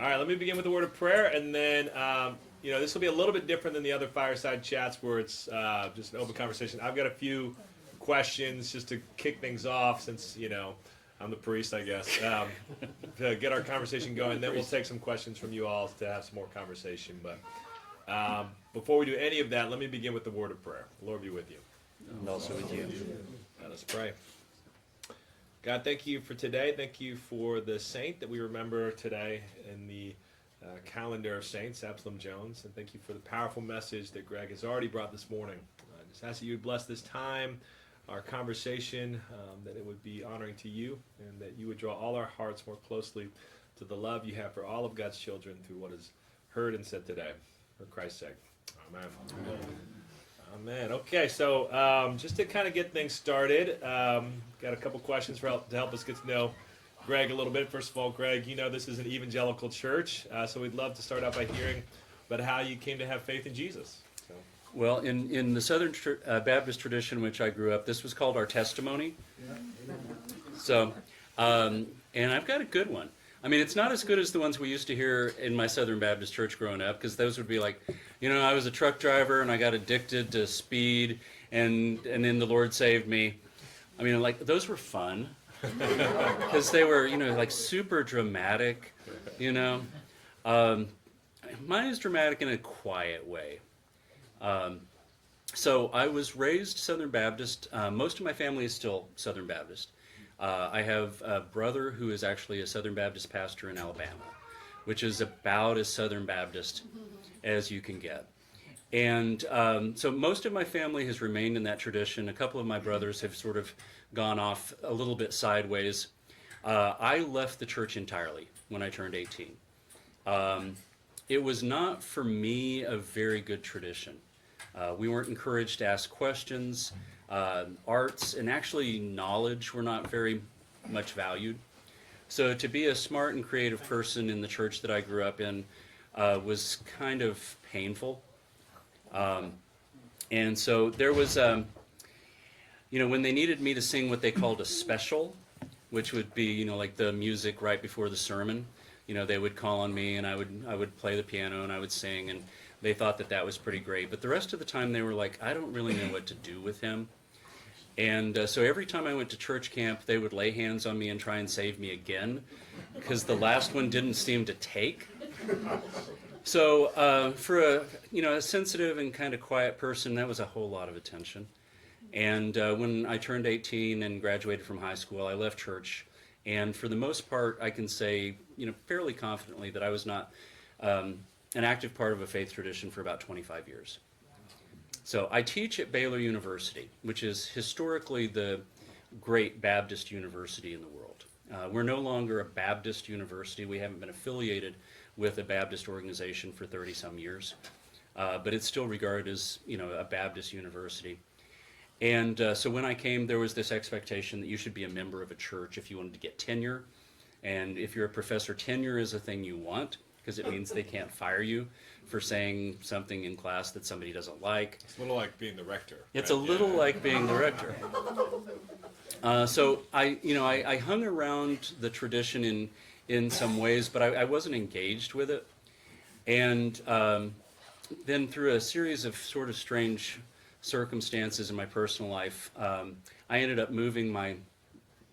All right, let me begin with a word of prayer, and then this will be a little bit different than the other fireside chats where it's just an open conversation. I've got a few questions just to kick things off, since I'm the priest, I guess, to get our conversation going. Then we'll take some questions from you all to have some more conversation. But before we do any of that, let me begin with the word of prayer. The Lord be with you. And also with you. Let us pray. God, thank you for today. Thank you for the saint that we remember today in the calendar of saints, Absalom Jones. And thank you for the powerful message that Greg has already brought this morning. I just ask that you would bless this time, our conversation, that it would be honoring to you, and that you would draw all our hearts more closely to the love you have for all of God's children through what is heard and said today. For Christ's sake. Amen. Amen. Amen. Okay, so just to kind of get things started, got a couple questions to help us get to know Greg a little bit. First of all, Greg, this is an evangelical church, so we'd love to start out by hearing about how you came to have faith in Jesus. So. Well, in the Southern Baptist tradition, which I grew up, this was called our testimony. So, and I've got a good one. I mean, it's not as good as the ones we used to hear in my Southern Baptist church growing up, because those would be like, I was a truck driver and I got addicted to speed, and then the Lord saved me. I mean, like, those were fun, because they were, like super dramatic, Mine is dramatic in a quiet way. So I was raised Southern Baptist. Most of my family is still Southern Baptist. I have a brother who is actually a Southern Baptist pastor in Alabama, which is about as Southern Baptist as you can get. And so most of my family has remained in that tradition. A couple of my brothers have sort of gone off a little bit sideways. I left the church entirely when I turned 18. It was not, for me, a very good tradition. We weren't encouraged to ask questions. Arts and actually knowledge were not very much valued. So to be a smart and creative person in the church that I grew up in was kind of painful. And so there was, when they needed me to sing what they called a special, which would be, like the music right before the sermon, they would call on me and I would play the piano and I would sing, and they thought that was pretty great. But the rest of the time they were like, I don't really know what to do with him. And so every time I went to church camp, they would lay hands on me and try and save me again, because the last one didn't seem to take. So for a sensitive and kind of quiet person, that was a whole lot of attention. And when I turned 18 and graduated from high school, I left church. And for the most part, I can say, fairly confidently that I was not an active part of a faith tradition for about 25 years. So I teach at Baylor University, which is historically the great Baptist university in the world. We're no longer a Baptist university. We haven't been affiliated with a Baptist organization for 30-some years. But it's still regarded as, a Baptist university. And so when I came, there was this expectation that you should be a member of a church if you wanted to get tenure. And if you're a professor, tenure is a thing you want, because it means they can't fire you for saying something in class that somebody doesn't like. It's a little like being the rector. It's right? A little like being the rector. So I hung around the tradition in some ways, but I wasn't engaged with it. And then through a series of sort of strange circumstances in my personal life, I ended up moving my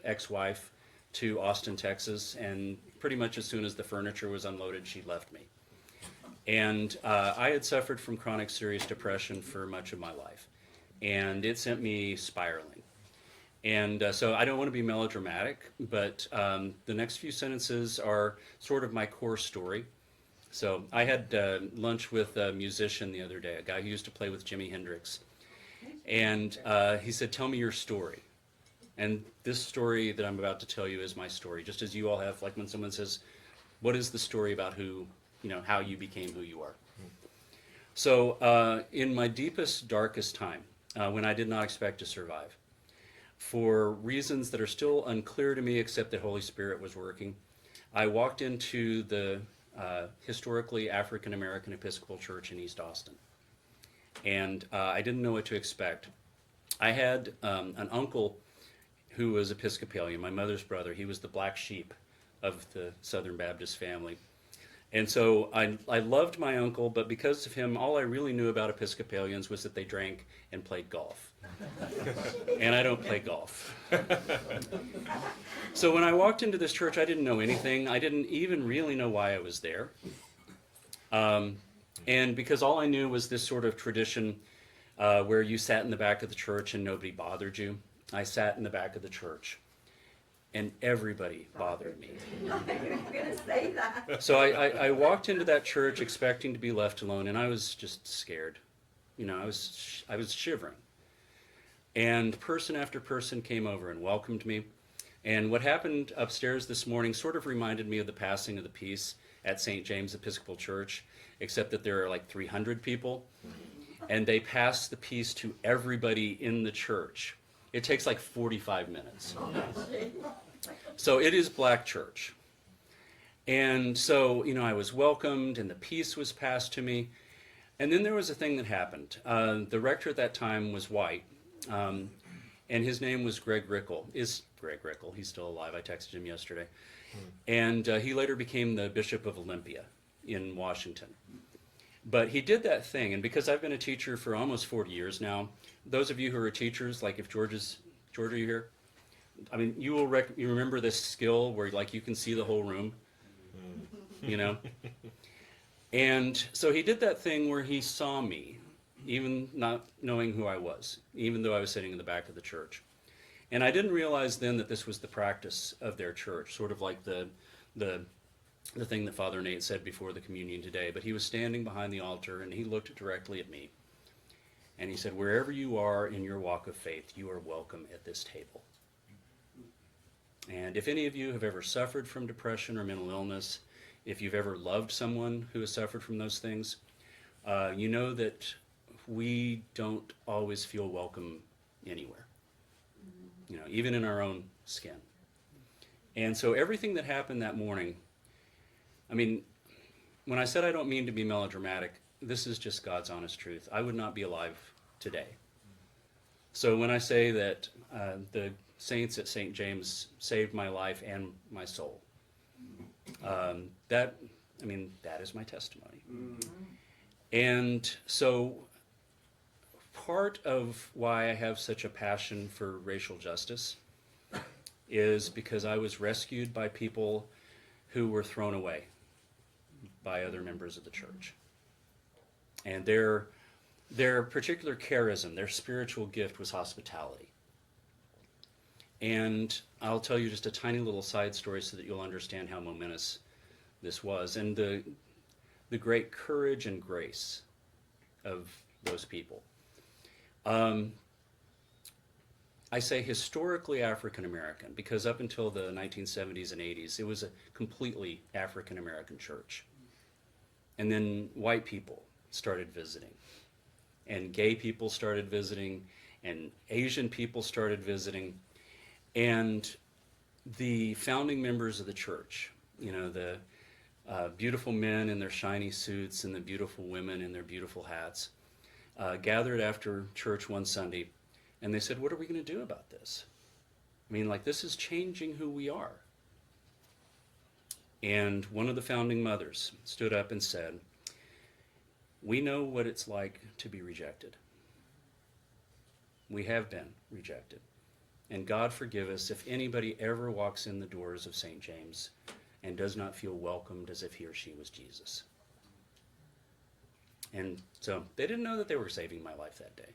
ex-wife to Austin, Texas, and pretty much as soon as the furniture was unloaded, she left me. And I had suffered from chronic serious depression for much of my life, and it sent me spiraling. And so I don't want to be melodramatic, but the next few sentences are sort of my core story. So I had lunch with a musician the other day, a guy who used to play with Jimi Hendrix. And he said, "Tell me your story." And this story that I'm about to tell you is my story, just as you all have, like when someone says, what is the story about how you became who you are? So in my deepest, darkest time, when I did not expect to survive, for reasons that are still unclear to me, except that Holy Spirit was working, I walked into the historically African-American Episcopal Church in East Austin. And I didn't know what to expect. I had an uncle who was Episcopalian, my mother's brother. He was the black sheep of the Southern Baptist family. And so I loved my uncle, but because of him, all I really knew about Episcopalians was that they drank and played golf. And I don't play golf. So when I walked into this church, I didn't know anything. I didn't even really know why I was there. And because all I knew was this sort of tradition where you sat in the back of the church and nobody bothered you. I sat in the back of the church, and everybody bothered me. I was going to say that. So I walked into that church expecting to be left alone, and I was just scared. You know, I was shivering. And person after person came over and welcomed me. And what happened upstairs this morning sort of reminded me of the passing of the peace at St. James Episcopal Church, except that there are like 300 people, and they pass the peace to everybody in the church. It takes like 45 minutes. So it is Black church. And so, you know, I was welcomed and the peace was passed to me. And then there was a thing that happened. The rector at that time was white, and his name was Greg Rickle. Is Greg Rickle. He's still alive. I texted him yesterday. And he later became the Bishop of Olympia in Washington. But he did that thing, and because I've been a teacher for almost 40 years now, those of you who are teachers, like if George, are you here? I mean, you remember this skill where like you can see the whole room, you know? And so he did that thing where he saw me, even not knowing who I was, even though I was sitting in the back of the church. And I didn't realize then that this was the practice of their church, sort of like the thing that Father Nate said before the communion today. But he was standing behind the altar and he looked directly at me. And he said, wherever you are in your walk of faith, you are welcome at this table. And if any of you have ever suffered from depression or mental illness, if you've ever loved someone who has suffered from those things, you know that we don't always feel welcome anywhere, you know, even in our own skin. And so everything that happened that morning, I mean, when I said I don't mean to be melodramatic, this is just God's honest truth. I would not be alive today. So when I say that the saints at St. James saved my life and my soul, that is my testimony. And so part of why I have such a passion for racial justice is because I was rescued by people who were thrown away by other members of the church. And their particular charism, their spiritual gift was hospitality. And I'll tell you just a tiny little side story so that you'll understand how momentous this was, and the great courage and grace of those people. I say historically African American because up until the 1970s and 80s, it was a completely African American church. And then white people started visiting, and gay people started visiting, and Asian people started visiting, and the founding members of the church, you know, the beautiful men in their shiny suits and the beautiful women in their beautiful hats, gathered after church one Sunday, and they said, what are we going to do about this? I mean, like, this is changing who we are. And one of the founding mothers stood up and said, we know what it's like to be rejected. We have been rejected. And God forgive us if anybody ever walks in the doors of St. James and does not feel welcomed as if he or she was Jesus. And so they didn't know that they were saving my life that day.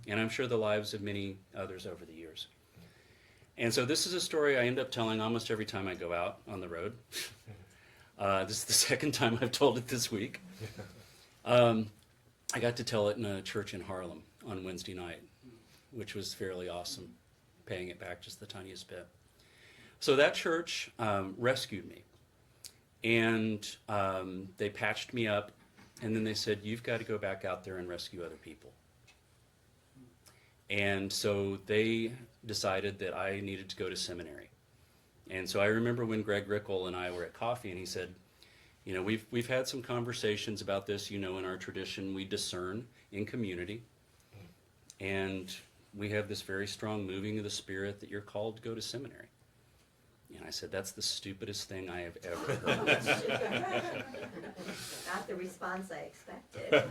And I'm sure the lives of many others over the years. And so this is a story I end up telling almost every time I go out on the road. This is the second time I've told it this week. I got to tell it in a church in Harlem on Wednesday night, which was fairly awesome, paying it back just the tiniest bit. So that church rescued me, and they patched me up, and then they said, you've got to go back out there and rescue other people. And so they decided that I needed to go to seminary. And so I remember when Greg Rickle and I were at coffee, and he said, you know, we've had some conversations about this. You know, in our tradition, we discern in community, and we have this very strong moving of the Spirit that you're called to go to seminary. And I said, that's the stupidest thing I have ever heard. Not the response I expected.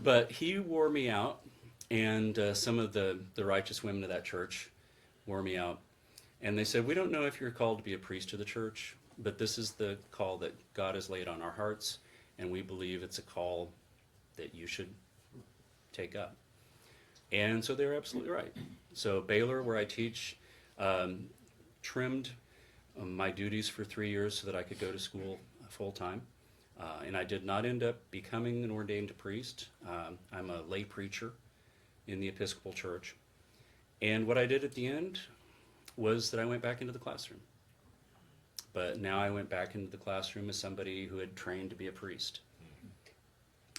But he wore me out, and some of the righteous women of that church wore me out. And they said, we don't know if you're called to be a priest of the church, but this is the call that God has laid on our hearts, and we believe it's a call that you should take up. And so they're absolutely right. So Baylor, where I teach, trimmed my duties for 3 years so that I could go to school full time. And I did not end up becoming an ordained priest. I'm a lay preacher in the Episcopal Church. And what I did at the end was that I went back into the classroom. But now I went back into the classroom as somebody who had trained to be a priest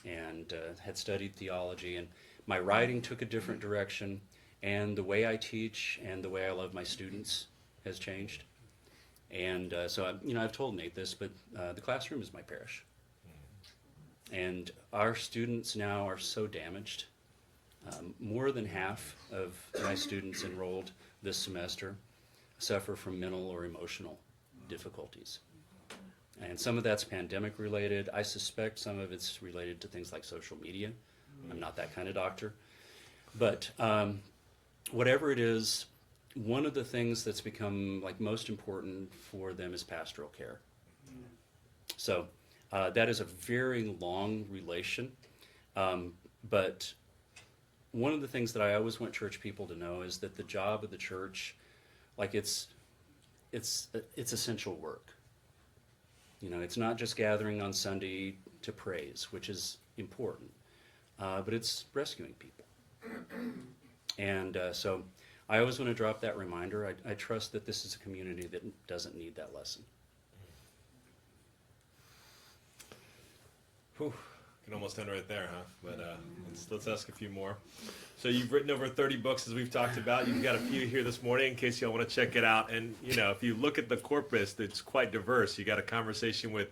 and had studied theology. And my writing took a different direction, and the way I teach and the way I love my students has changed. And so, I've told Nate this, but the classroom is my parish. And our students now are so damaged. More than half of my students enrolled this semester suffer from mental or emotional difficulties. And some of that's pandemic related. I suspect some of it's related to things like social media. I'm not that kind of doctor. But whatever it is, one of the things that's become like most important for them is pastoral care. So that is a very long relation. But one of the things that I always want church people to know is that the job of the church, like it's essential work. It's not just gathering on Sunday to praise, which is important, but it's rescuing people. And so I always want to drop that reminder. I trust that this is a community that doesn't need that lesson. Whew. Can almost end right there, huh? But let's ask a few more. So you've written over 30 books, as we've talked about. You've got a few here this morning in case y'all want to check it out. And, if you look at the corpus, it's quite diverse. You got a conversation with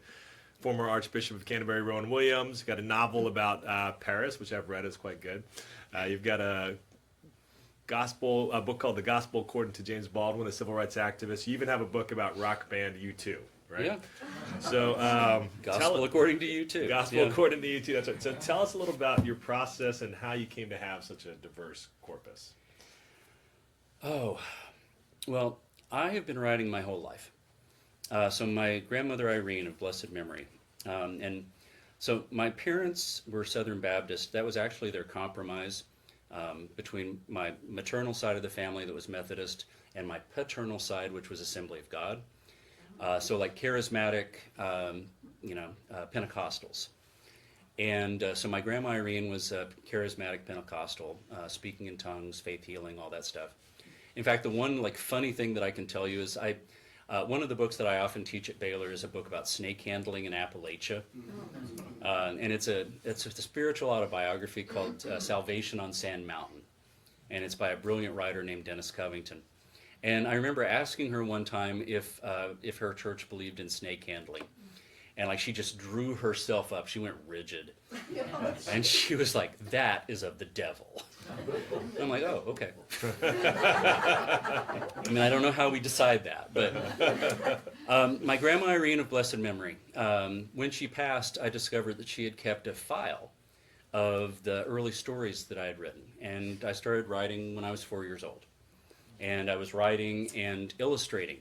former Archbishop of Canterbury, Rowan Williams. You got a novel about Parish, which I've read. It's quite good. You've got a book called The Gospel According to James Baldwin, a civil rights activist. You even have a book about rock band U2. Right? Yeah. So, Gospel according to you too. Gospel according to you too. That's right. So, tell us a little about your process and how you came to have such a diverse corpus. Oh, well, I have been writing my whole life. So, my grandmother Irene of blessed memory, and so my parents were Southern Baptist. That was actually their compromise between my maternal side of the family that was Methodist and my paternal side, which was Assembly of God. So like charismatic, Pentecostals. And so my grandma Irene was a charismatic Pentecostal, speaking in tongues, faith healing, all that stuff. In fact, the one funny thing that I can tell you is one of the books that I often teach at Baylor is a book about snake handling in Appalachia. And it's a spiritual autobiography called Salvation on Sand Mountain. And it's by a brilliant writer named Dennis Covington. And I remember asking her one time if her church believed in snake handling. And she just drew herself up. She went rigid. And she was like, that is of the devil. I'm like, oh, okay. I don't know how we decide that. But my grandma Irene of blessed memory, when she passed, I discovered that she had kept a file of the early stories that I had written. And I started writing when I was 4 years old. And I was writing and illustrating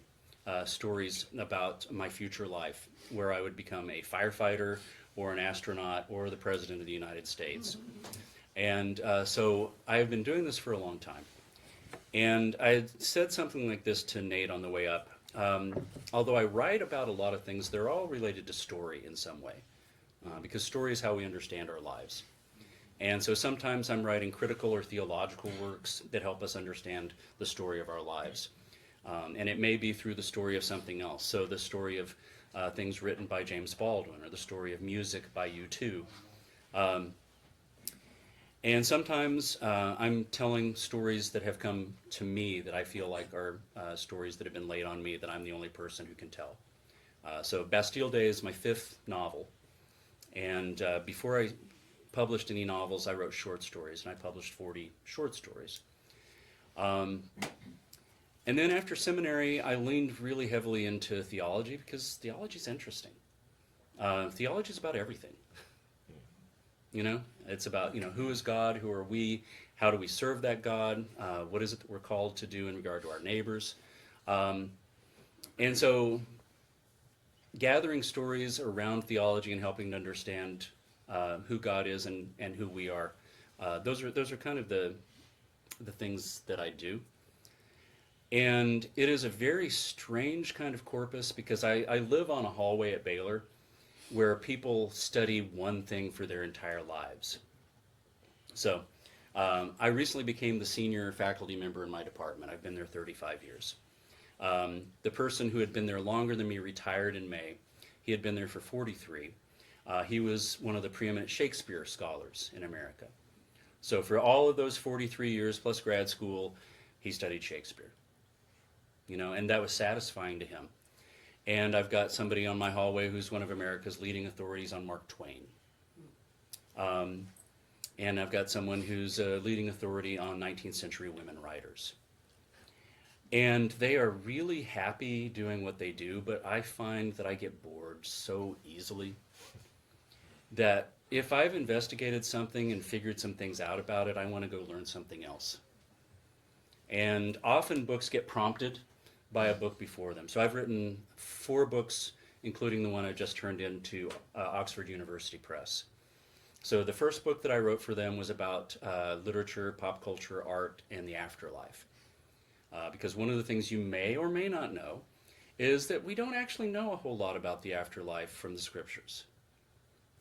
stories about my future life, where I would become a firefighter or an astronaut or the President of the United States. And so I have been doing this for a long time. And I had said something like this to Nate on the way up. Although I write about a lot of things, they're all related to story in some way, because story is how we understand our lives. And so sometimes I'm writing critical or theological works that help us understand the story of our lives. And it may be through the story of something else. So the story of things written by James Baldwin, or the story of music by U2. And sometimes I'm telling stories that have come to me that I feel like are stories that have been laid on me that I'm the only person who can tell. So Bastille Day is my 5th novel. And before I published any novels, I wrote short stories, and I published 40 short stories. And then after seminary, I leaned really heavily into theology because theology is interesting. Theology is about everything. You know, it's about, who is God, who are we, how do we serve that God, what is it that we're called to do in regard to our neighbors. And so gathering stories around theology and helping to understand who God is and who we are, those are kind of the things that I do. And it is a very strange kind of corpus because I live on a hallway at Baylor where people study one thing for their entire lives. So I recently became the senior faculty member in my department. I've been there 35 years. The person who had been there longer than me retired in May. He had been there for 43. He was one of the preeminent Shakespeare scholars in America. So for all of those 43 years plus grad school, he studied Shakespeare. And that was satisfying to him. And I've got somebody on my hallway who's one of America's leading authorities on Mark Twain. And I've got someone who's a leading authority on 19th century women writers. And they are really happy doing what they do, but I find that I get bored so easily that if I've investigated something and figured some things out about it, I want to go learn something else. And often books get prompted by a book before them. So I've written 4 books, including the one I just turned into Oxford University Press. So the first book that I wrote for them was about literature, pop culture, art, and the afterlife. Because one of the things you may or may not know is that we don't actually know a whole lot about the afterlife from the scriptures.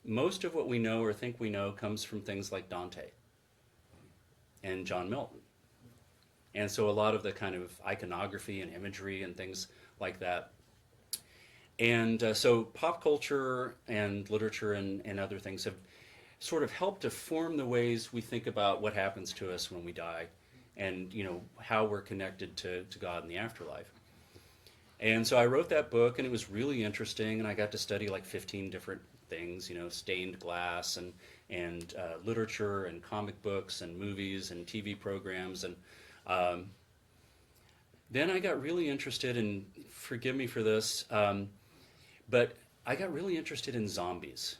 Most of what we know or think we know comes from things like Dante and John Milton. And so a lot of the kind of iconography and imagery and things like that. And so pop culture and literature and other things have sort of helped to form the ways we think about what happens to us when we die and, how we're connected to God in the afterlife. And so I wrote that book, and it was really interesting, and I got to study like 15 different things, stained glass and literature and comic books and movies and TV programs. And then I got really interested in, forgive me for this, but I got really interested in zombies.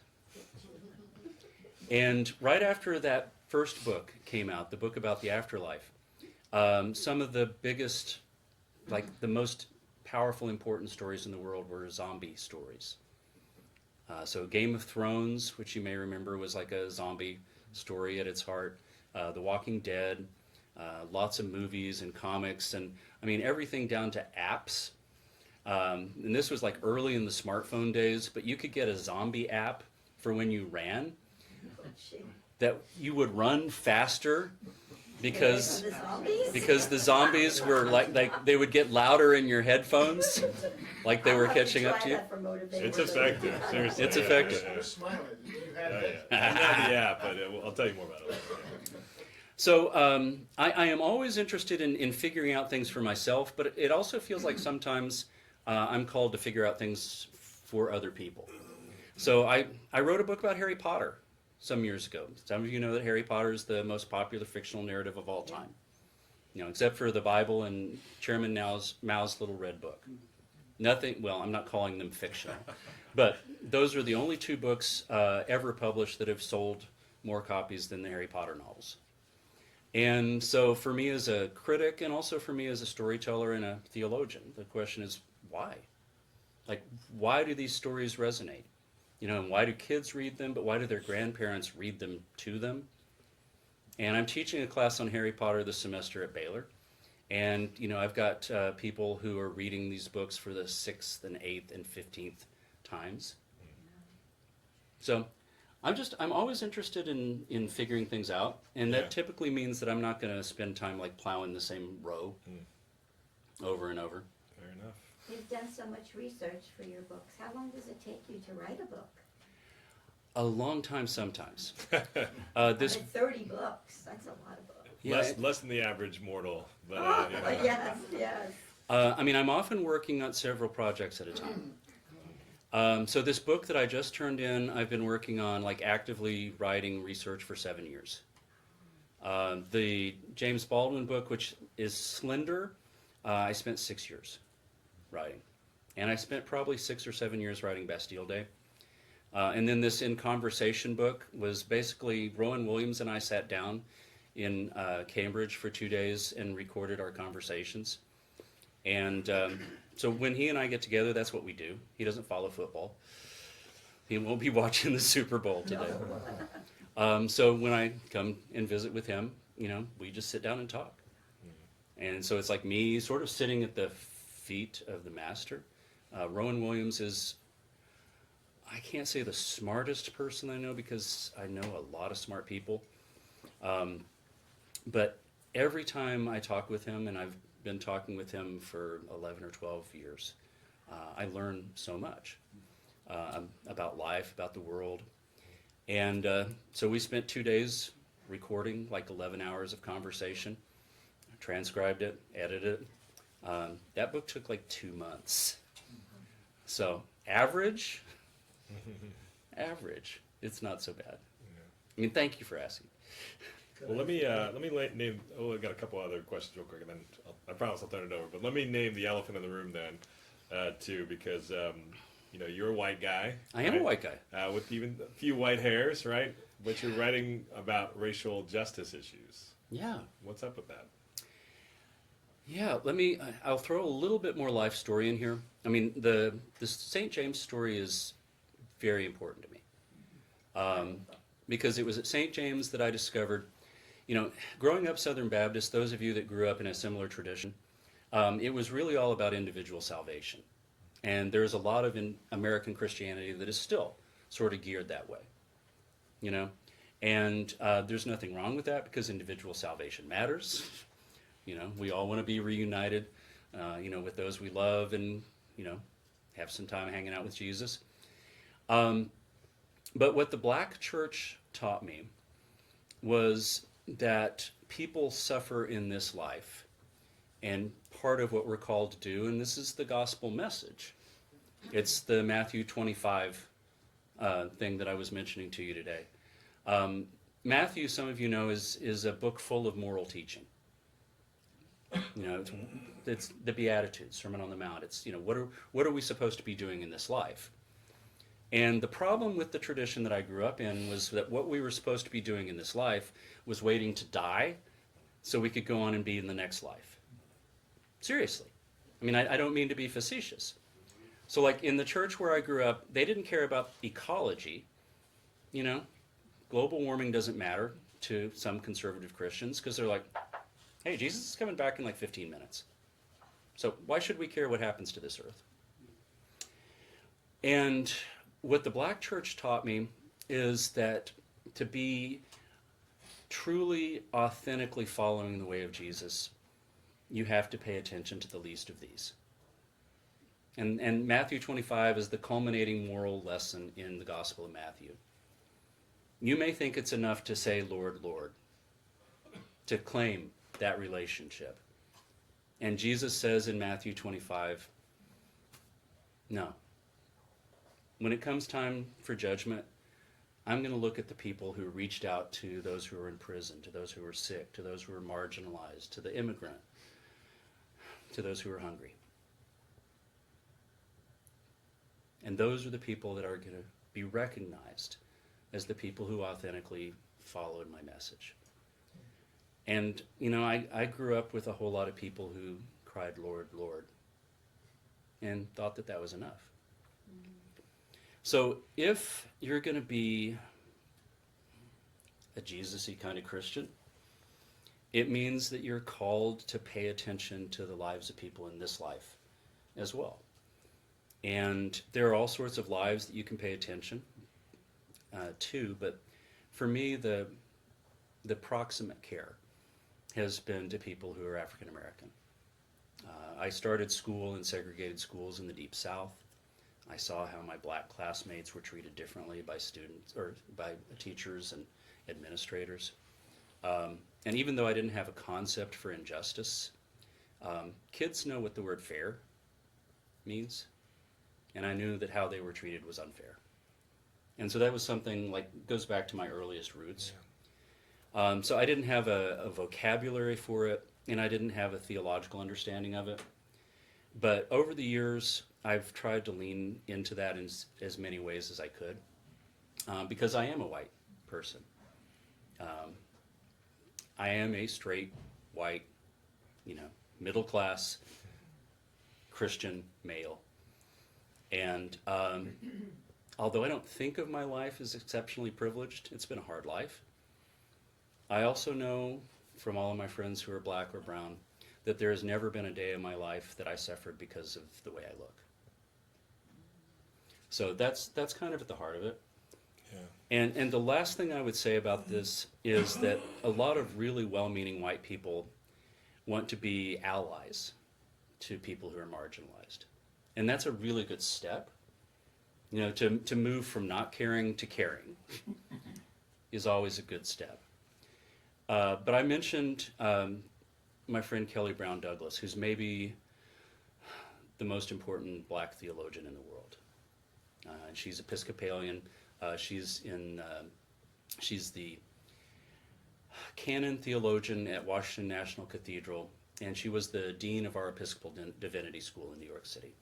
And right after that first book came out, the book about the afterlife, some of the biggest, like the most powerful, important stories in the world were zombie stories. So Game of Thrones, which you may remember was like a zombie story at its heart, The Walking Dead, lots of movies and comics, and I mean everything down to apps. And this was like early in the smartphone days, but you could get a zombie app for when you ran, that you would run faster because the zombies were like they would get louder in your headphones, like they were catching up to you. It's effective. Seriously, it's effective. Yeah, but I'll tell you more about it later. So I am always interested in figuring out things for myself, but it also feels like sometimes I'm called to figure out things for other people. So I wrote a book about Harry Potter some years ago. Some of you know that Harry Potter is the most popular fictional narrative of all time. Except for the Bible and Chairman Mao's Little Red Book. Nothing, well, I'm not calling them fictional, but those are the only 2 books ever published that have sold more copies than the Harry Potter novels. And so for me as a critic and also for me as a storyteller and a theologian, the question is why? Like, why do these stories resonate? And why do kids read them, but why do their grandparents read them to them? And I'm teaching a class on Harry Potter this semester at Baylor. And, I've got people who are reading these books for the 6th and 8th and 15th times. So I'm always interested in figuring things out. And that typically means that I'm not going to spend time like plowing the same row over and over. Fair enough. You've done so much research for your books. How long does it take you to write a book? A long time sometimes. 30 books. That's a lot of books. Yeah, Less than the average mortal. But, Yes. I'm often working on several projects at a time. So this book that I just turned in, I've been working on like actively writing research for 7 years. The James Baldwin book, which is slender, I spent 6 years writing. And I spent probably 6 or 7 years writing Bastille Day. And then this In Conversation book was basically Rowan Williams and I sat down in Cambridge for 2 days and recorded our conversations. And so when he and I get together, that's what we do. He doesn't follow football. He won't be watching the Super Bowl today. So when I come and visit with him, we just sit down and talk. And so it's like me sort of sitting at the feet of the master. Rowan Williams is, I can't say the smartest person I know because I know a lot of smart people. But every time I talk with him, and I've been talking with him for 11 or 12 years, I learn so much about life, about the world. And so we spent 2 days recording like 11 hours of conversation, transcribed it, edited it. That book took like 2 months. So average, it's not so bad. I mean, thank you for asking. Well, let me name. Oh, I got a couple other questions real quick, and then I promise I'll turn it over. But let me name the elephant in the room then, too, because you're a white guy. I am a white guy with even a few white hairs, right? But you're writing about racial justice issues. Yeah. What's up with that? Yeah, I'll throw a little bit more life story in here. I mean, the St. James story is very important to me. Because it was at St. James that I discovered, growing up Southern Baptist, those of you that grew up in a similar tradition, it was really all about individual salvation. And there's a lot of American Christianity that is still sort of geared that way, And there's nothing wrong with that because individual salvation matters. We all want to be reunited, with those we love and, have some time hanging out with Jesus. But what the black church taught me was that people suffer in this life. And part of what we're called to do, and this is the gospel message, it's the Matthew 25 thing that I was mentioning to you today. Matthew, some of you know, is a book full of moral teaching. It's the Beatitudes, Sermon on the Mount. It's, what are we supposed to be doing in this life? And the problem with the tradition that I grew up in was that what we were supposed to be doing in this life was waiting to die so we could go on and be in the next life. Seriously. I mean, I don't mean to be facetious. So like in the church where I grew up, they didn't care about ecology. Global warming doesn't matter to some conservative Christians because they're like, hey, Jesus is coming back in like 15 minutes. So why should we care what happens to this earth? And what the black church taught me is that to be truly, authentically following the way of Jesus, you have to pay attention to the least of these. And Matthew 25 is the culminating moral lesson in the Gospel of Matthew. You may think it's enough to say, Lord, Lord, to claim that relationship. And Jesus says in Matthew 25, no. When it comes time for judgment, I'm going to look at the people who reached out to those who are in prison, to those who are sick, to those who are marginalized, to the immigrant, to those who are hungry. And those are the people that are going to be recognized as the people who authentically followed my message. And, I grew up with a whole lot of people who cried, Lord, Lord, and thought that that was enough. So if you're going to be a Jesus-y kind of Christian, it means that you're called to pay attention to the lives of people in this life as well. And there are all sorts of lives that you can pay attention to, but for me, the proximate care has been to people who are African American. I started school in segregated schools in the Deep South. I saw how my black classmates were treated differently by students or by teachers and administrators. And even though I didn't have a concept for injustice, kids know what the word fair means. And I knew that how they were treated was unfair. And so that was something goes back to my earliest roots. So I didn't have a vocabulary for it. and I didn't have a theological understanding of it. But over the years, I've tried to lean into that in as many ways as I could, because I am a white person. I am a straight, white, middle class Christian male. And although I don't think of my life as exceptionally privileged, it's been a hard life. I also know from all of my friends who are black or brown that there has never been a day in my life that I suffered because of the way I look. So that's kind of at the heart of it. Yeah. And the last thing I would say about this is that a lot of really well-meaning white people want to be allies to people who are marginalized. And that's a really good step. To move from not caring to caring is always a good step. But I mentioned my friend Kelly Brown Douglas, who's maybe the most important black theologian in the world. She's Episcopalian. She's the canon theologian at Washington National Cathedral, and she was the dean of our Episcopal Divinity School in New York City.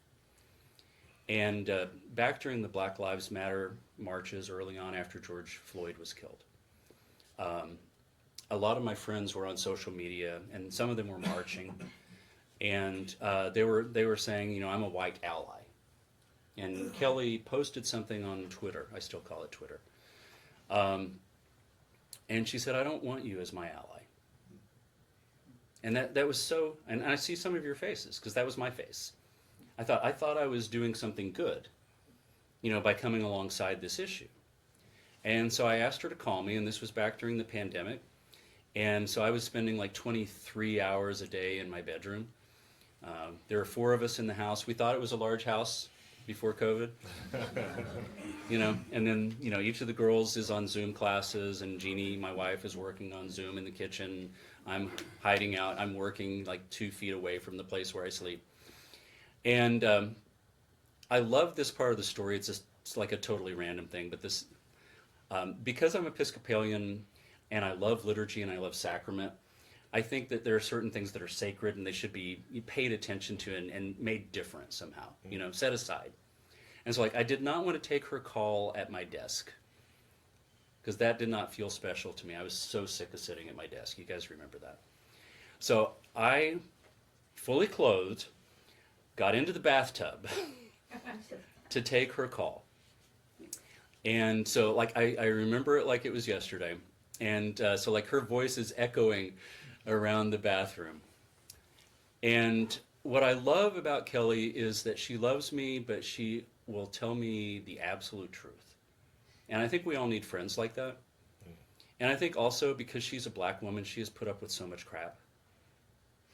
And back during the Black Lives Matter marches early on after George Floyd was killed, a lot of my friends were on social media, and some of them were marching, and they were saying, I'm a white ally. And Kelly posted something on Twitter. I still call it Twitter. And she said, I don't want you as my ally. And that was so, and I see some of your faces, because that was my face. I thought I was doing something good, by coming alongside this issue. And so I asked her to call me, and this was back during the pandemic. And so I was spending like 23 hours a day in my bedroom. There were 4 of us in the house. We thought it was a large house before COVID. And then, each of the girls is on Zoom classes, and Jeannie, my wife, is working on Zoom in the kitchen. I'm hiding out. I'm working like 2 feet away from the place where I sleep. And I love this part of the story. It's like a totally random thing, but this, because I'm Episcopalian and I love liturgy and I love sacrament, I think that there are certain things that are sacred and they should be paid attention to and made different somehow, set aside. And so I did not want to take her call at my desk, because that did not feel special to me. I was so sick of sitting at my desk. You guys remember that. So I, fully clothed, got into the bathtub to take her call. And so I remember it like it was yesterday. And so her voice is echoing around the bathroom. And what I love about Kelly is that she loves me, but she will tell me the absolute truth. And I think we all need friends like that. And I think also because she's a black woman, she has put up with so much crap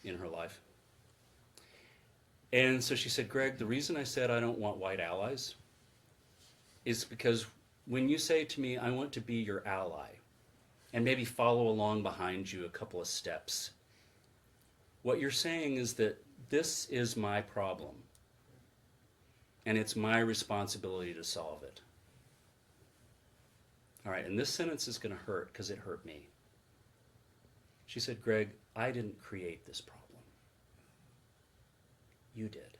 in her life. And so she said, Greg, the reason I said I don't want white allies is because when you say to me, I want to be your ally, and maybe follow along behind you a couple of steps, what you're saying is that this is my problem, and it's my responsibility to solve it. All right, and this sentence is going to hurt because it hurt me. She said, Greg, I didn't create this problem. You did.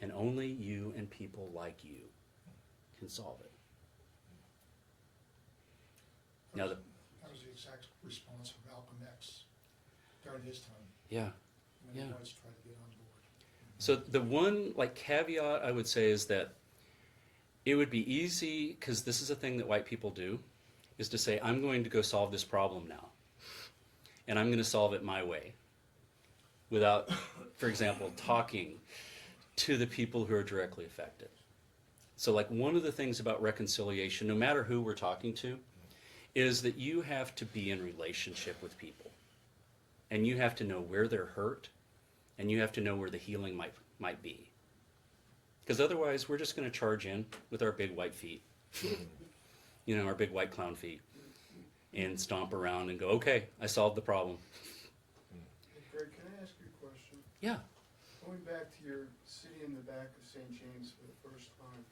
And only you and people like you can solve it. Now That was the exact response of Malcolm X during his time. Yeah. When Yeah. the whites tried to get on board. So the one caveat I would say is that it would be easy, because this is a thing that white people do, is to say, I'm going to go solve this problem now. And I'm going to solve it my way. Without, for example, talking to the people who are directly affected. So one of the things about reconciliation, no matter who we're talking to, is that you have to be in relationship with people. And you have to know where they're hurt, and you have to know where the healing might be. Because otherwise, we're just going to charge in with our big white feet, our big white clown feet, and stomp around and go, okay, I solved the problem. Hey, Greg, can I ask you a question? Yeah. Going back to your sitting in the back of St. James for the first time,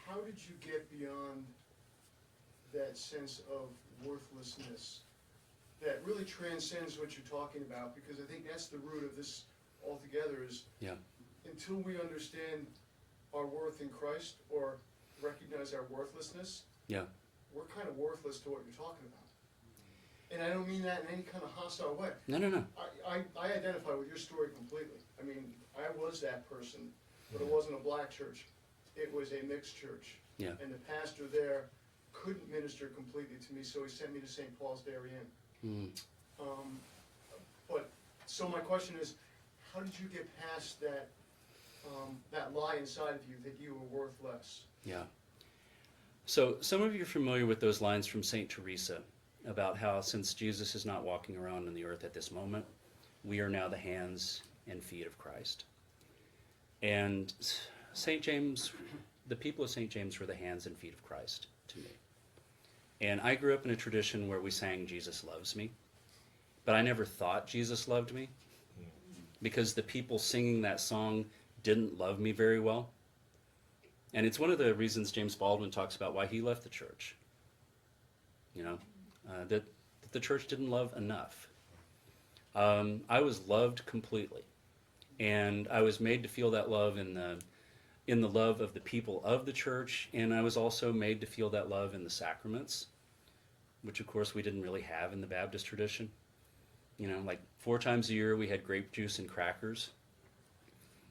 how did you get beyond that sense of worthlessness that really transcends what you're talking about, because I think that's the root of this altogether is Yeah. until we understand our worth in Christ or recognize our worthlessness, Yeah. we're kind of worthless to what you're talking about. And I don't mean that in any kind of hostile way. No, no, no. I identify with your story completely. I mean, I was that person, but it wasn't a black church. It was a mixed church. Yeah. And the pastor there couldn't minister completely to me, so he sent me to St. Paul's Darien. But, so my question is, how did you get past that, that lie inside of you that you were worth less? Yeah. So some of you are familiar with those lines from St. Teresa about how since Jesus is not walking around on the earth at this moment, we are now the hands and feet of Christ. And St. James, the people of St. James were the hands and feet of Christ to me. And I grew up in a tradition where we sang Jesus Loves Me, but I never thought Jesus loved me because the people singing that song didn't love me very well. And it's one of the reasons James Baldwin talks about why he left the church. You know, that the church didn't love enough. I was loved completely, and I was made to feel that love in the love of the people of the church, and I was also made to feel that love in the sacraments, which of course we didn't really have in the Baptist tradition. You know, like 4 times a year we had grape juice and crackers.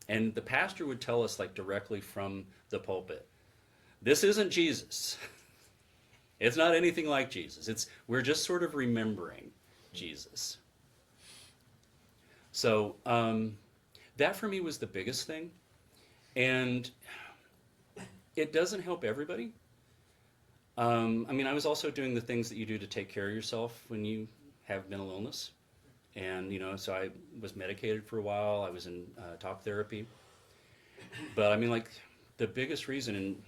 And the pastor would tell us, like, directly from the pulpit, this isn't Jesus. It's not anything like Jesus. We're just sort of remembering Jesus. So that for me was the biggest thing. And it doesn't help everybody. I mean, I was also doing the things that you do to take care of yourself when you have mental illness. And, you know, so I was medicated for a while. I was in talk therapy. But, I mean, like, the biggest reason, and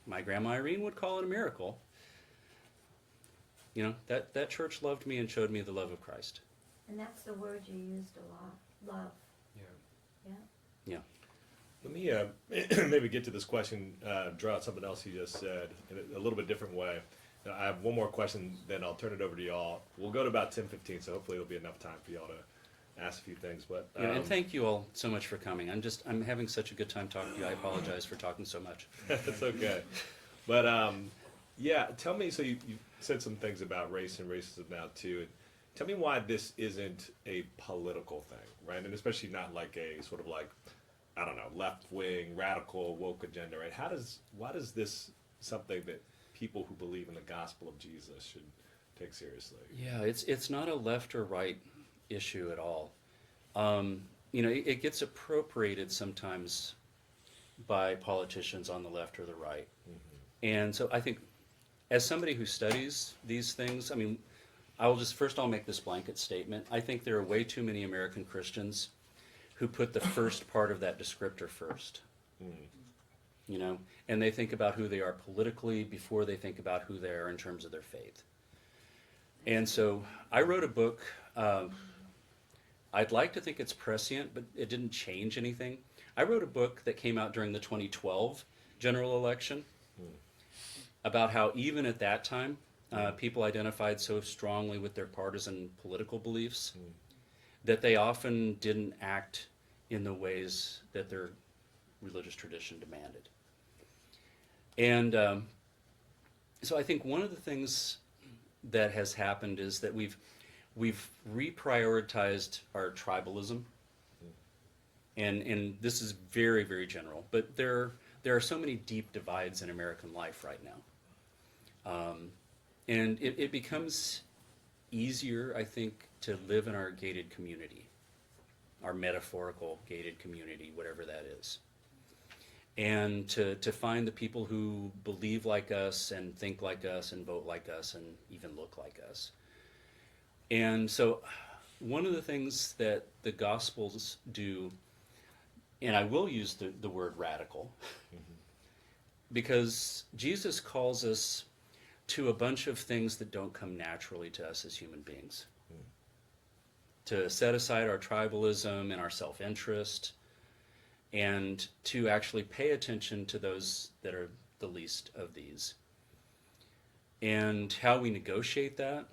my grandma Irene would call it a miracle, you know, that church loved me and showed me the love of Christ. And that's the word you used a lot, love. Yeah. Yeah. Let me maybe get to this question, draw out something else you just said in a little bit different way. I have one more question, then I'll turn it over to y'all. We'll go to about 10:15, so hopefully it'll be enough time for y'all to ask a few things. But Yeah, and thank you all so much for coming. I'm having such a good time talking to you. I apologize for talking so much. That's okay. But yeah, tell me. So you said some things about race and racism now too. And tell me why this isn't a political thing, right? And especially not like a sort of like, I don't know, left wing, radical, woke agenda, right? Why does this something that people who believe in the gospel of Jesus should take seriously? Yeah, it's not a left or right issue at all. You know, it gets appropriated sometimes by politicians on the left or the right. Mm-hmm. And so I think as somebody who studies these things, I mean, I'll make this blanket statement. I think there are way too many American Christians who put the first part of that descriptor first. You know, and they think about who they are politically before they think about who they are in terms of their faith. And so I wrote a book. I'd like to think it's prescient, but it didn't change anything. I wrote a book that came out during the 2012 general election about how even at that time, people identified so strongly with their partisan political beliefs that they often didn't act in the ways that their religious tradition demanded. And so I think one of the things that has happened is that we've reprioritized our tribalism, and this is very, very general, but there are so many deep divides in American life right now. And it becomes easier, I think, to live in our gated community, our metaphorical gated community, whatever that is. And to find the people who believe like us and think like us and vote like us and even look like us. And so one of the things that the Gospels do, and I will use the word radical, because Jesus calls us to a bunch of things that don't come naturally to us as human beings. To set aside our tribalism and our self-interest, and to actually pay attention to those that are the least of these. And how we negotiate that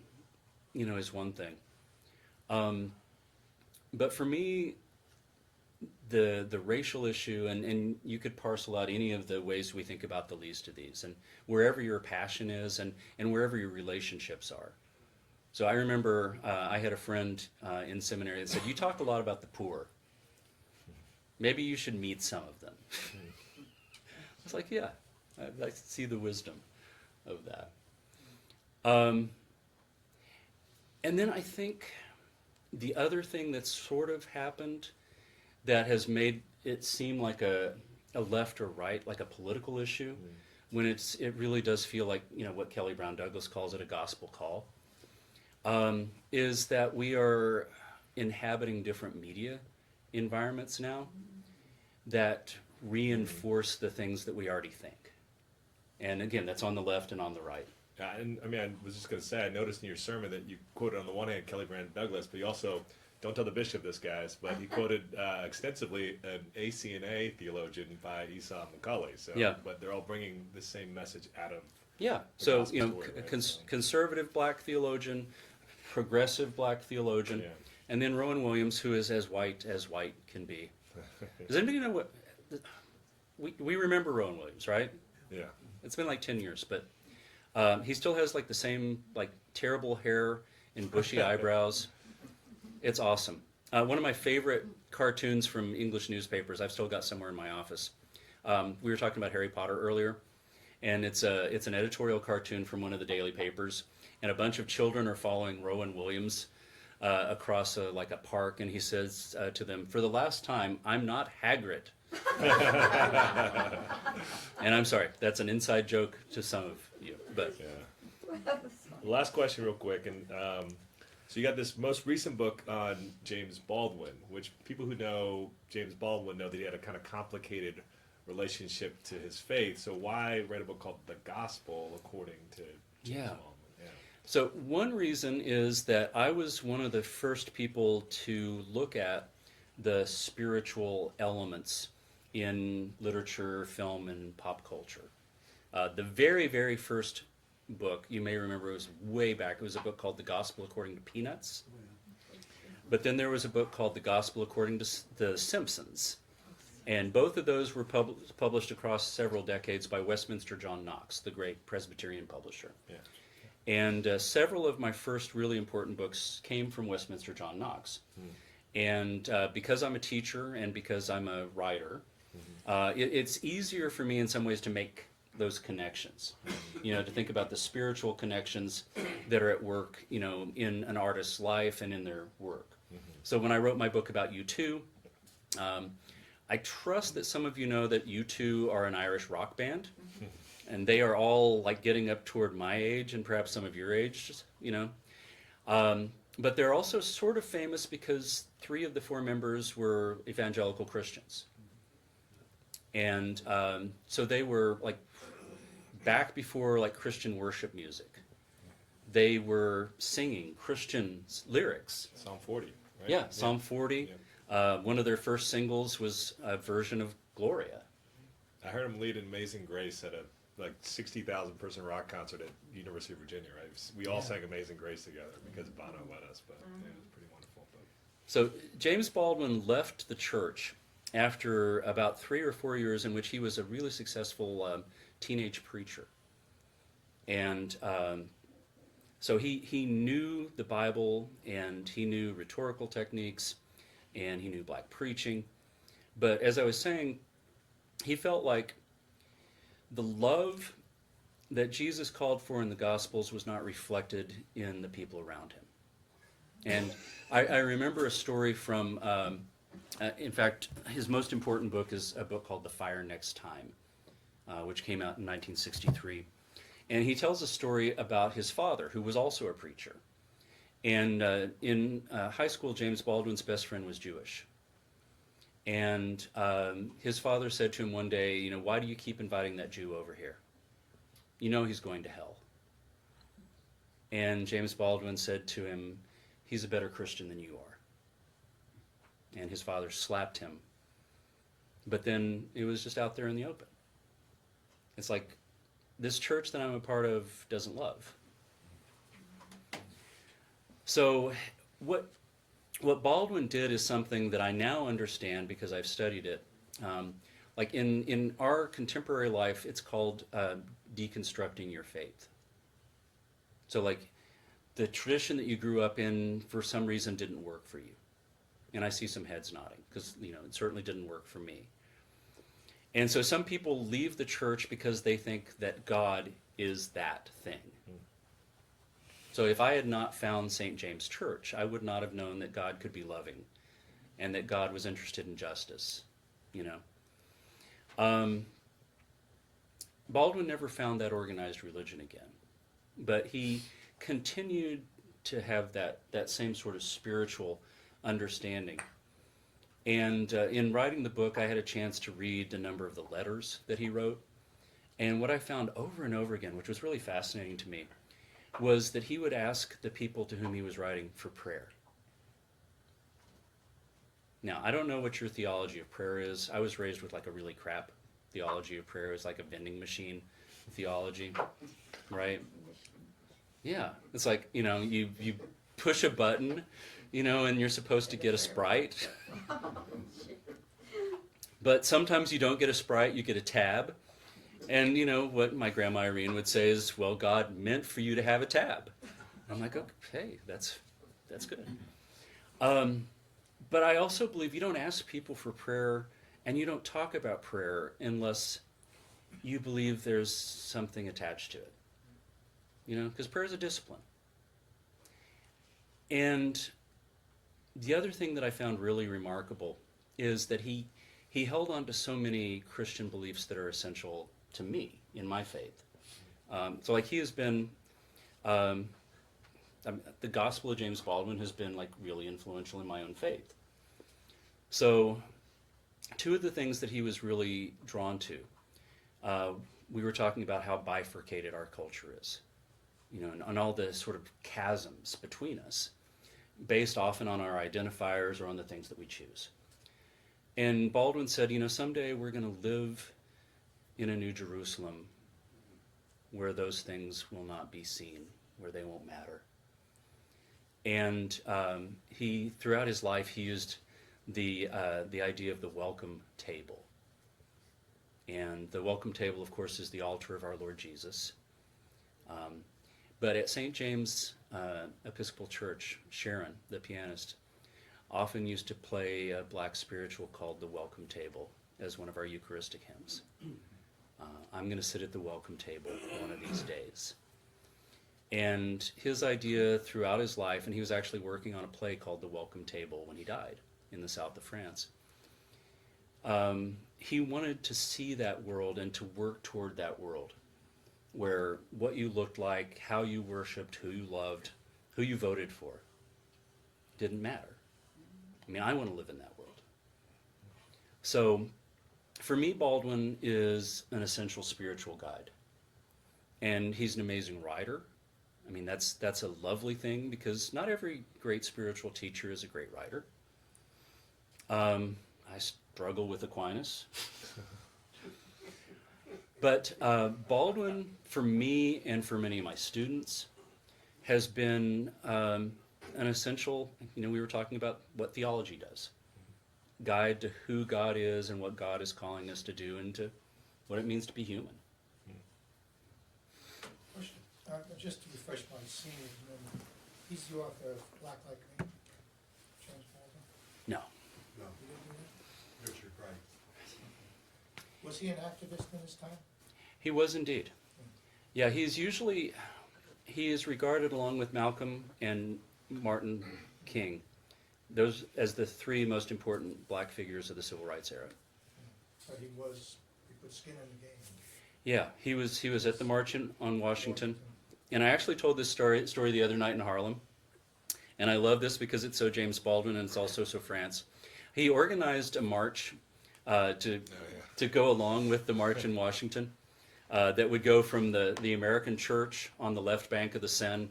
is one thing. But for me, the racial issue, and you could parcel out any of the ways we think about the least of these, and wherever your passion is, and wherever your relationships are. So I remember I had a friend in seminary that said, "You talk a lot about the poor. Maybe you should meet some of them." I was like, "Yeah, I see the wisdom of that." And then I think the other thing that's sort of happened that has made it seem like a left or right, like a political issue, when it really does feel like, what Kelly Brown Douglas calls it, a gospel call, is that we are inhabiting different media environments now that reinforce the things that we already think. And again, that's on the left and on the right. And I mean, I was just going to say, I noticed in your sermon that you quoted on the one hand Kelly Brown Douglas, but you also, don't tell the bishop this, guys, but he quoted extensively an ACNA theologian by Esau McCulley. So, Yeah. But they're all bringing the same message out of. Yeah, the so gospel story, right? conservative black theologian, progressive black theologian, Yeah. and then Rowan Williams, who is as white can be. Does anybody know what? We remember Rowan Williams, right? Yeah. It's been like 10 years, but he still has like the same terrible hair and bushy eyebrows. It's awesome. One of my favorite cartoons from English newspapers, I've still got somewhere in my office. We were talking about Harry Potter earlier, and it's an editorial cartoon from one of the daily papers, and a bunch of children are following Rowan Williams across a park, and he says to them, "For the last time, I'm not Hagrid." And I'm sorry, that's an inside joke to some of you, but Yeah. Last question, real quick, and so you got this most recent book on James Baldwin, which people who know James Baldwin know that he had a kind of complicated relationship to his faith. So why write a book called The Gospel according to James Yeah. Baldwin? Yeah. So one reason is that I was one of the first people to look at the spiritual elements in literature, film, and pop culture. The very, very first book, you may remember, it was way back. It was a book called The Gospel According to Peanuts. But then there was a book called The Gospel According to The Simpsons. And both of those were published across several decades by Westminster John Knox, the great Presbyterian publisher. Yeah. And several of my first really important books came from Westminster John Knox. And because I'm a teacher and because I'm a writer, it's easier for me in some ways to make those connections. To think about the spiritual connections that are at work, in an artist's life and in their work. So when I wrote my book about U2, I trust that some of you know that U2 are an Irish rock band. And they are all getting up toward my age and perhaps some of your age, but they're also sort of famous because 3 of the 4 members were evangelical Christians. And so they were back before Christian worship music. They were singing Christian lyrics. Psalm 40, right? Yeah, Psalm 40. Yeah. One of their first singles was a version of Gloria. I heard him lead Amazing Grace at a 60,000 person rock concert at University of Virginia, right? We all sang Amazing Grace together because Bono led us, but yeah, it was pretty wonderful. But. So James Baldwin left the church after about 3 or 4 years in which he was a really successful teenage preacher. And so he knew the Bible, and he knew rhetorical techniques, and he knew black preaching. But as I was saying, he felt like the love that Jesus called for in the Gospels was not reflected in the people around him. And I remember a story from, in fact, his most important book is a book called The Fire Next Time, which came out in 1963. And he tells a story about his father, who was also a preacher. And in high school, James Baldwin's best friend was Jewish. And his father said to him one day, "Why do you keep inviting that Jew over here? He's going to hell." And James Baldwin said to him, "He's a better Christian than you are." And his father slapped him. But then it was just out there in the open. It's like, this church that I'm a part of doesn't love. So what Baldwin did is something that I now understand because I've studied it. Like in our contemporary life, it's called deconstructing your faith. So like the tradition that you grew up in for some reason didn't work for you. And I see some heads nodding because, you know, it certainly didn't work for me. And so some people leave the church because they think that God is that thing. So if I had not found St. James Church, I would not have known that God could be loving and that God was interested in justice, you know. Baldwin never found that organized religion again, but he continued to have that same sort of spiritual understanding. And in writing the book, I had a chance to read a number of the letters that he wrote. And what I found over and over again, which was really fascinating to me, was that he would ask the people to whom he was writing for prayer. Now, I don't know what your theology of prayer is. I was raised with like a really crap theology of prayer. It's like a vending machine theology, right? Yeah, it's like, you know, you push a button, you know, and you're supposed to get a Sprite. But sometimes you don't get a Sprite, you get a tab. And, you know, what my grandma Irene would say is, well, God meant for you to have a tab. I'm like, okay, that's good. But I also believe you don't ask people for prayer and you don't talk about prayer unless you believe there's something attached to it. You know, because prayer is a discipline. And the other thing that I found really remarkable is that he held on to so many Christian beliefs that are essential to me in my faith. So like he has been, the Gospel of James Baldwin has been like really influential in my own faith. So two of the things that he was really drawn to, we were talking about how bifurcated our culture is, you know, and all the sort of chasms between us, based often on our identifiers or on the things that we choose. And Baldwin said, you know, someday we're going to live in a new Jerusalem where those things will not be seen, where they won't matter. And he, throughout his life, he used the idea of the welcome table. And the welcome table, of course, is the altar of our Lord Jesus. But at St. James Episcopal Church, Sharon, the pianist, often used to play a black spiritual called The Welcome Table as one of our Eucharistic hymns. I'm going to sit at the welcome table one of these days. And his idea throughout his life, and he was actually working on a play called The Welcome Table when he died in the south of France. He wanted to see that world and to work toward that world where what you looked like, how you worshiped, who you loved, who you voted for, didn't matter. I mean, I want to live in that world. So, for me, Baldwin is an essential spiritual guide. And he's an amazing writer. I mean, that's a lovely thing because not every great spiritual teacher is a great writer. I struggle with Aquinas. But Baldwin, for me and for many of my students, has been an essential, you know, we were talking about what theology does. Guide to who God is and what God is calling us to do and to what it means to be human. Question. Just to refresh my scene, he's the author of Black Like Me, James Baldwin. No. No, He didn't do that? Richard Wright. Was he an activist in his time? He was indeed. Yeah, he is regarded along with Malcolm and Martin King, those as the three most important black figures of the civil rights era. So he put skin in the game. Yeah, he was at the March on Washington, and I actually told this story the other night in Harlem, and I love this because it's so James Baldwin and it's also so France. He organized a march to go along with the March in Washington that would go from the American church on the left bank of the Seine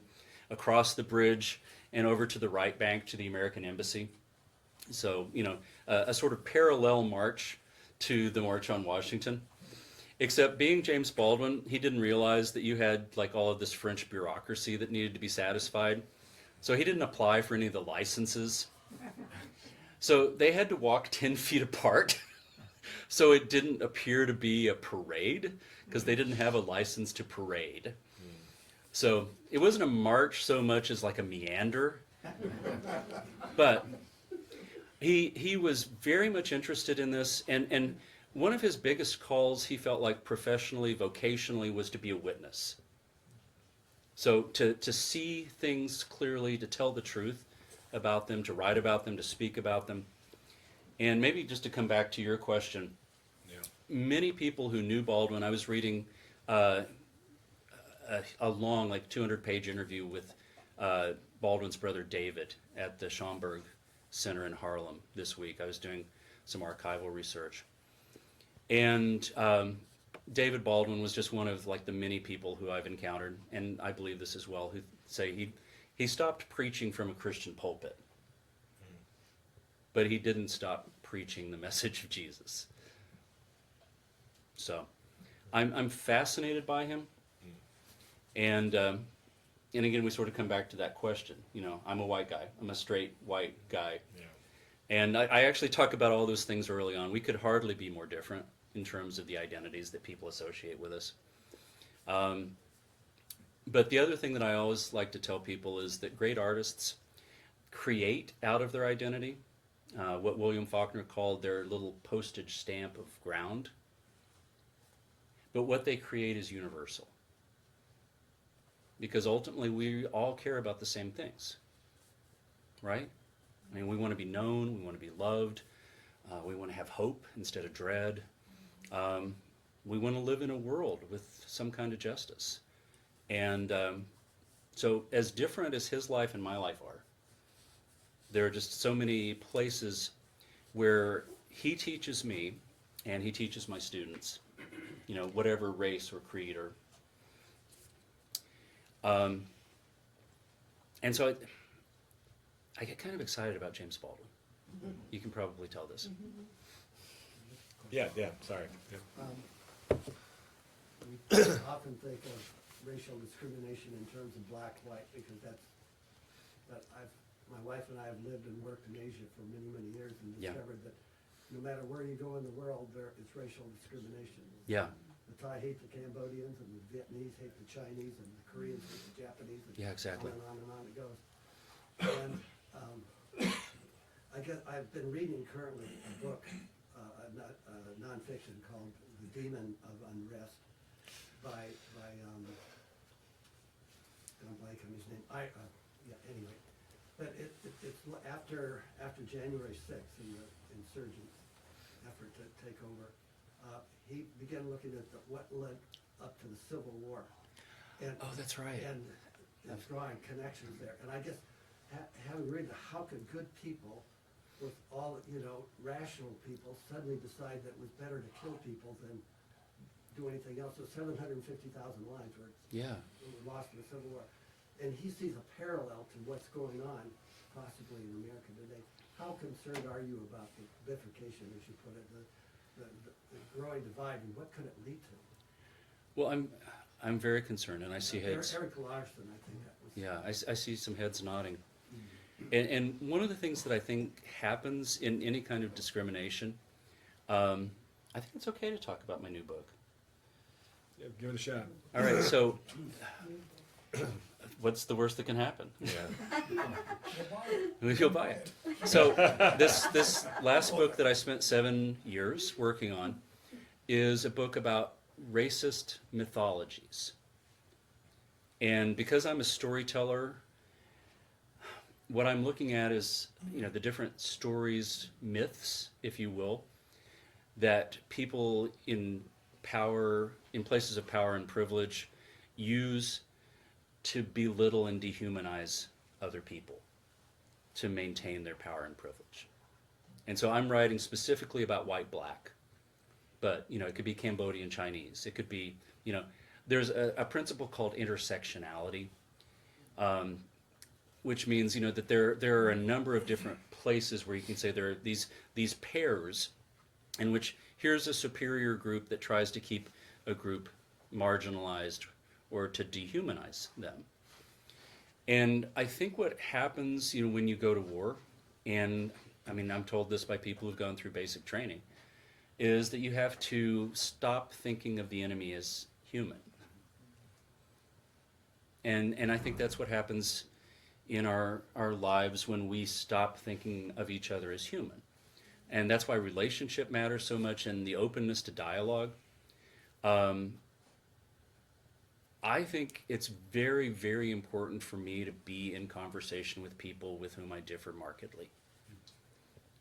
across the bridge and over to the right bank to the American embassy. So, you know, a sort of parallel march to the March on Washington. Except being James Baldwin, he didn't realize that you had like all of this French bureaucracy that needed to be satisfied. So he didn't apply for any of the licenses. So they had to walk 10 feet apart. So it didn't appear to be a parade because they didn't have a license to parade. So it wasn't a march so much as like a meander. But he was very much interested in this, and one of his biggest calls, he felt like professionally, vocationally, was to be a witness. So to see things clearly, to tell the truth about them, to write about them, to speak about them. And maybe just to come back to your question, many people who knew Baldwin, I was reading a long, like 200-page interview with Baldwin's brother David at the Schomburg Center in Harlem this week. I was doing some archival research. And David Baldwin was just one of like the many people who I've encountered, and I believe this as well, who say he stopped preaching from a Christian pulpit. But he didn't stop preaching the message of Jesus. So I'm fascinated by him. And again, we sort of come back to that question. You know, I'm a white guy. I'm a straight white guy. Yeah. And I actually talk about all those things early on. We could hardly be more different in terms of the identities that people associate with us. But the other thing that I always like to tell people is that great artists create out of their identity what William Faulkner called their little postage stamp of ground. But what they create is universal. Because ultimately we all care about the same things, right? I mean, we want to be known, we want to be loved, we want to have hope instead of dread. We want to live in a world with some kind of justice. And so as different as his life and my life are, there are just so many places where he teaches me and he teaches my students, you know, whatever race or creed or and so I get kind of excited about James Baldwin. You can probably tell this. Yeah, sorry. Yeah. We often think of racial discrimination in terms of black, white, because but my wife and I have lived and worked in Asia for many, many years and Yeah. discovered that no matter where you go in the world, it's racial discrimination. Yeah, The Thai hate the Cambodians, and the Vietnamese hate the Chinese, and the Koreans hate the Japanese, and Yeah, exactly. on and on it goes. And I guess I've been reading currently a book, a nonfiction called The Demon of Unrest by I'm blanking on his name. Anyway, but it's after January 6th and the insurgents' effort to take over. He began looking at what led up to the Civil War. And, oh, that's right. And drawing connections there. And I guess having read how could good people, with all, rational people, suddenly decide that it was better to kill people than do anything else. So 750,000 lives were lost in the Civil War. And he sees a parallel to what's going on possibly in America today. How concerned are you about the bifurcation, as you put it, the growing divide, and what could it lead to? Well, I'm very concerned, and I see heads. Eric Larson, I think that was. Yeah, I see some heads nodding. And one of the things that I think happens in any kind of discrimination, I think it's okay to talk about my new book. Yeah, give it a shot. All right, so what's the worst that can happen? Yeah. You'll buy it. So this last book that I spent 7 years working on is a book about racist mythologies. And because I'm a storyteller, what I'm looking at is, the different stories, myths, if you will, that people in power, in places of power and privilege, use to belittle and dehumanize other people to maintain their power and privilege. And so I'm writing specifically about white, black, but it could be Cambodian, Chinese. It could be, there's a principle called intersectionality, which means that there are a number of different places where you can say there are these pairs in which here's a superior group that tries to keep a group marginalized or to dehumanize them. And I think what happens, when you go to war, and I mean, I'm told this by people who've gone through basic training, is that you have to stop thinking of the enemy as human. And I think that's what happens in our lives when we stop thinking of each other as human. And that's why relationship matters so much, and the openness to dialogue. I think it's very, very important for me to be in conversation with people with whom I differ markedly.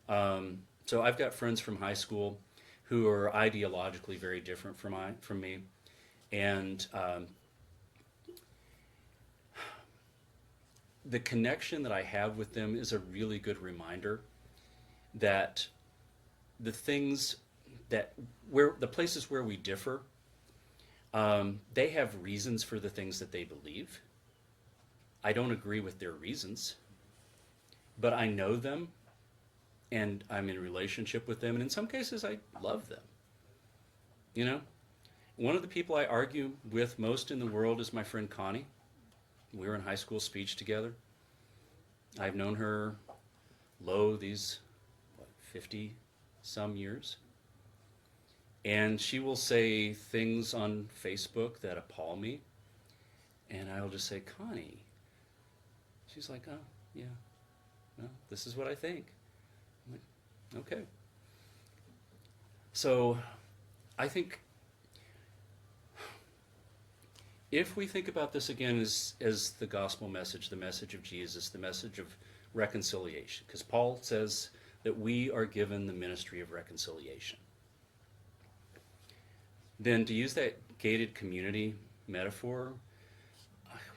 So I've got friends from high school who are ideologically very different from me, and the connection that I have with them is a really good reminder that the places where we differ, they have reasons for the things that they believe. I don't agree with their reasons, but I know them, and I'm in a relationship with them, and in some cases I love them. One of the people I argue with most in the world is my friend Connie. We were in high school speech together. I've known her these 50 some years. And she will say things on Facebook that appall me. And I'll just say, Connie. She's like, oh, yeah. No, this is what I think. I'm like, okay. So I think if we think about this again as the gospel message, the message of Jesus, the message of reconciliation, because Paul says that we are given the ministry of reconciliation. Then to use that gated community metaphor,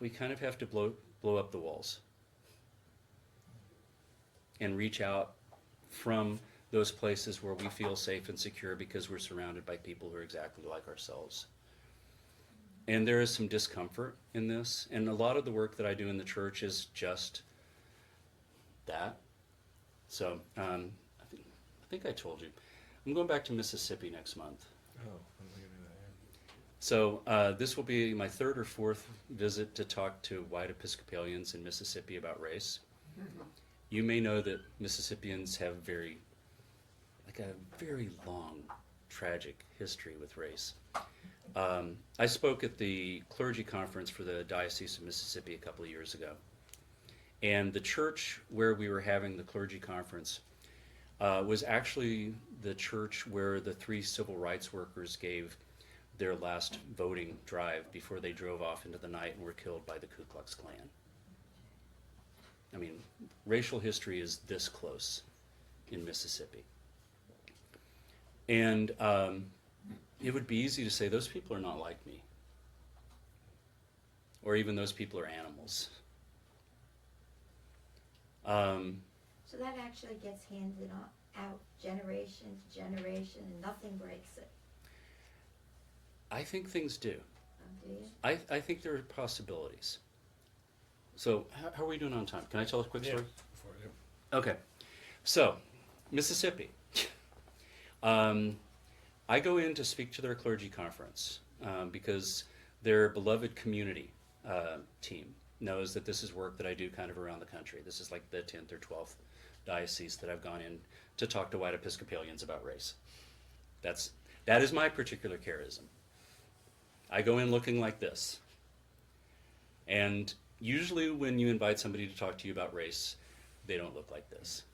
we kind of have to blow up the walls and reach out from those places where we feel safe and secure because we're surrounded by people who are exactly like ourselves. And there is some discomfort in this, and a lot of the work that I do in the church is just that. So I think I told you, I'm going back to Mississippi next month. Oh, I'm thinking of that, So this will be my third or fourth visit to talk to white Episcopalians in Mississippi about race. You may know that Mississippians have a very long, tragic history with race. I spoke at the clergy conference for the Diocese of Mississippi a couple of years ago. And the church where we were having the clergy conference was actually the church where the 3 civil rights workers gave their last voting drive before they drove off into the night and were killed by the Ku Klux Klan. I mean, racial history is this close in Mississippi. And it would be easy to say those people are not like me. Or even those people are animals. So that actually gets handed out generation to generation, and nothing breaks it. I think things do. Do you? I think there are possibilities. So how are we doing on time? Can I tell a quick story? Okay. So, Mississippi. I go in to speak to their clergy conference because their beloved community team knows that this is work that I do kind of around the country. This is like the 10th or 12th diocese that I've gone in to talk to white Episcopalians about race. That is my particular charism. I go in looking like this. And usually when you invite somebody to talk to you about race, they don't look like this.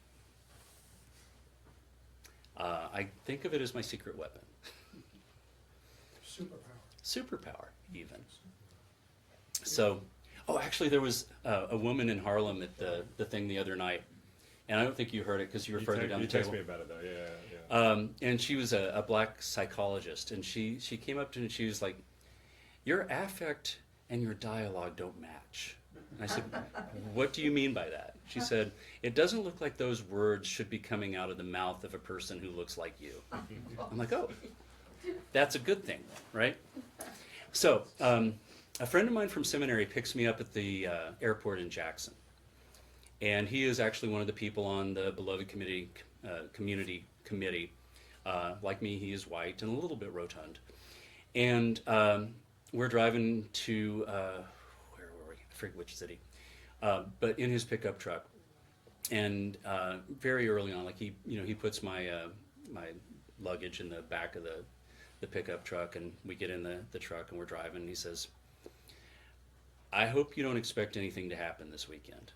I think of it as my secret weapon. Superpower, even. So, actually there was a woman in Harlem at the thing the other night, and I don't think you heard it because you were further down the table. You texted me about it though, yeah. And she was a black psychologist, and she came up to me and she was like, your affect and your dialogue don't match. And I said, what do you mean by that? She said, it doesn't look like those words should be coming out of the mouth of a person who looks like you. I'm like, oh, that's a good thing, right? So a friend of mine from seminary picks me up at the airport in Jackson. And he is actually one of the people on the beloved community committee. Like me, he is white and a little bit rotund. And we're driving to, where were we? I forget which city. but in his pickup truck. And very early on, like he puts my my luggage in the back of the pickup truck, and we get in the truck and we're driving. And he says, "I hope you don't expect anything to happen this weekend."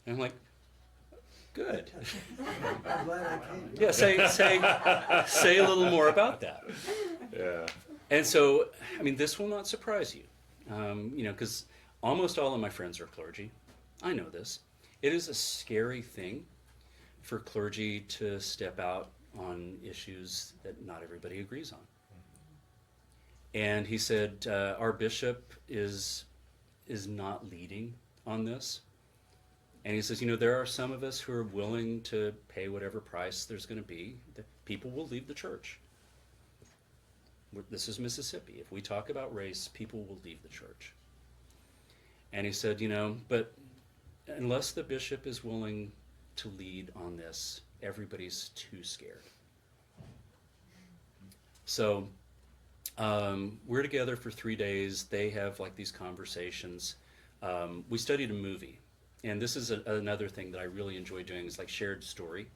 And I'm like, "Good." I'm glad I came. Yeah, say a little more about that. Yeah. And so, I mean, this will not surprise you, because almost all of my friends are clergy. I know this. It is a scary thing for clergy to step out on issues that not everybody agrees on. And he said, our bishop is not leading on this. And he says, there are some of us who are willing to pay whatever price there's going to be. That people will leave the church. This is Mississippi. If we talk about race, people will leave the church. And he said, but unless the bishop is willing to lead on this, everybody's too scared. So we're together for 3 days. They have like these conversations. We studied a movie. And this is another thing that I really enjoy doing, is like shared story.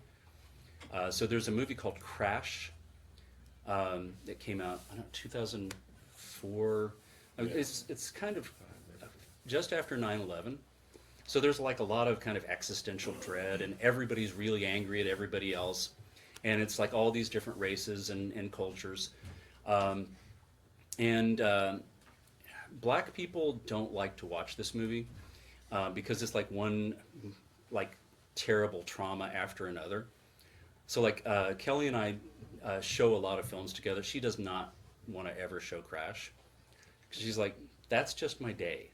So there's a movie called Crash that came out, 2004. It's kind of just after 9/11. So there's like a lot of kind of existential dread, and everybody's really angry at everybody else. And it's like all these different races and cultures. Black people don't like to watch this movie. Because it's like one like terrible trauma after another. So like Kelly and I show a lot of films together. She does not want to ever show Crash, because she's like, that's just my day.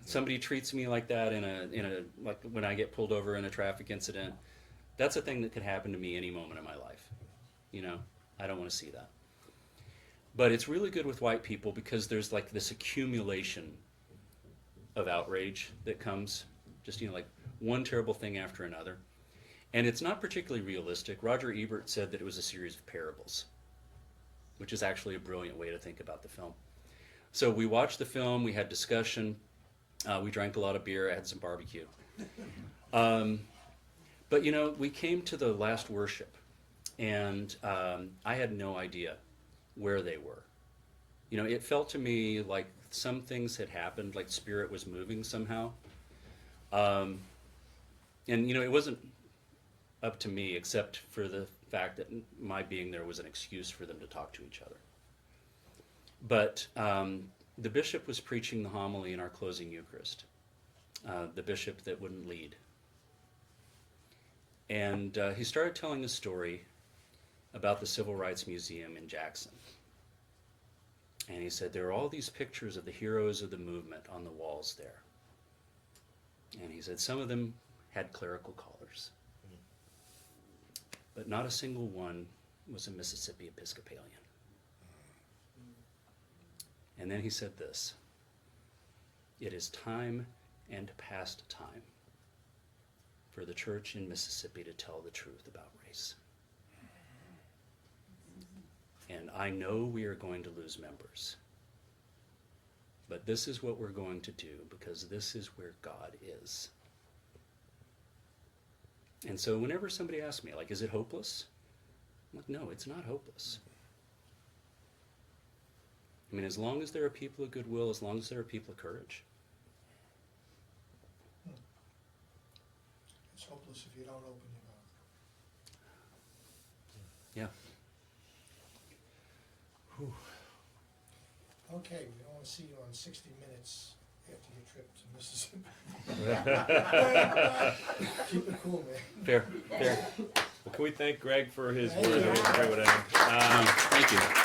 Somebody treats me like that in a like when I get pulled over in a traffic incident. That's a thing that could happen to me any moment of my life. I don't want to see that. But it's really good with white people because there's like this accumulation of outrage that comes, just like one terrible thing after another. And it's not particularly realistic. Roger Ebert said that it was a series of parables, which is actually a brilliant way to think about the film. So we watched the film, we had discussion, we drank a lot of beer, I had some barbecue. But we came to the last worship, and I had no idea where they were. It felt to me like some things had happened, like Spirit was moving somehow. And it wasn't up to me, except for the fact that my being there was an excuse for them to talk to each other. But the bishop was preaching the homily in our closing Eucharist, the bishop that wouldn't lead. And he started telling a story about the Civil Rights Museum in Jackson. And he said there are all these pictures of the heroes of the movement on the walls there. And he said some of them had clerical collars. But not a single one was a Mississippi Episcopalian. And then he said this: it is time and past time for the church in Mississippi to tell the truth about race. And I know we are going to lose members. But this is what we're going to do, because this is where God is. And so whenever somebody asks me, like, is it hopeless? I'm like, no, it's not hopeless. I mean, as long as there are people of goodwill, as long as there are people of courage. It's hopeless if you don't open your mouth. Yeah. Okay, we don't want to see you on 60 Minutes after your trip to Mississippi. Keep it cool, man. Fair. Well, can we thank Greg for his Thank words? you. Thank you. Thank you.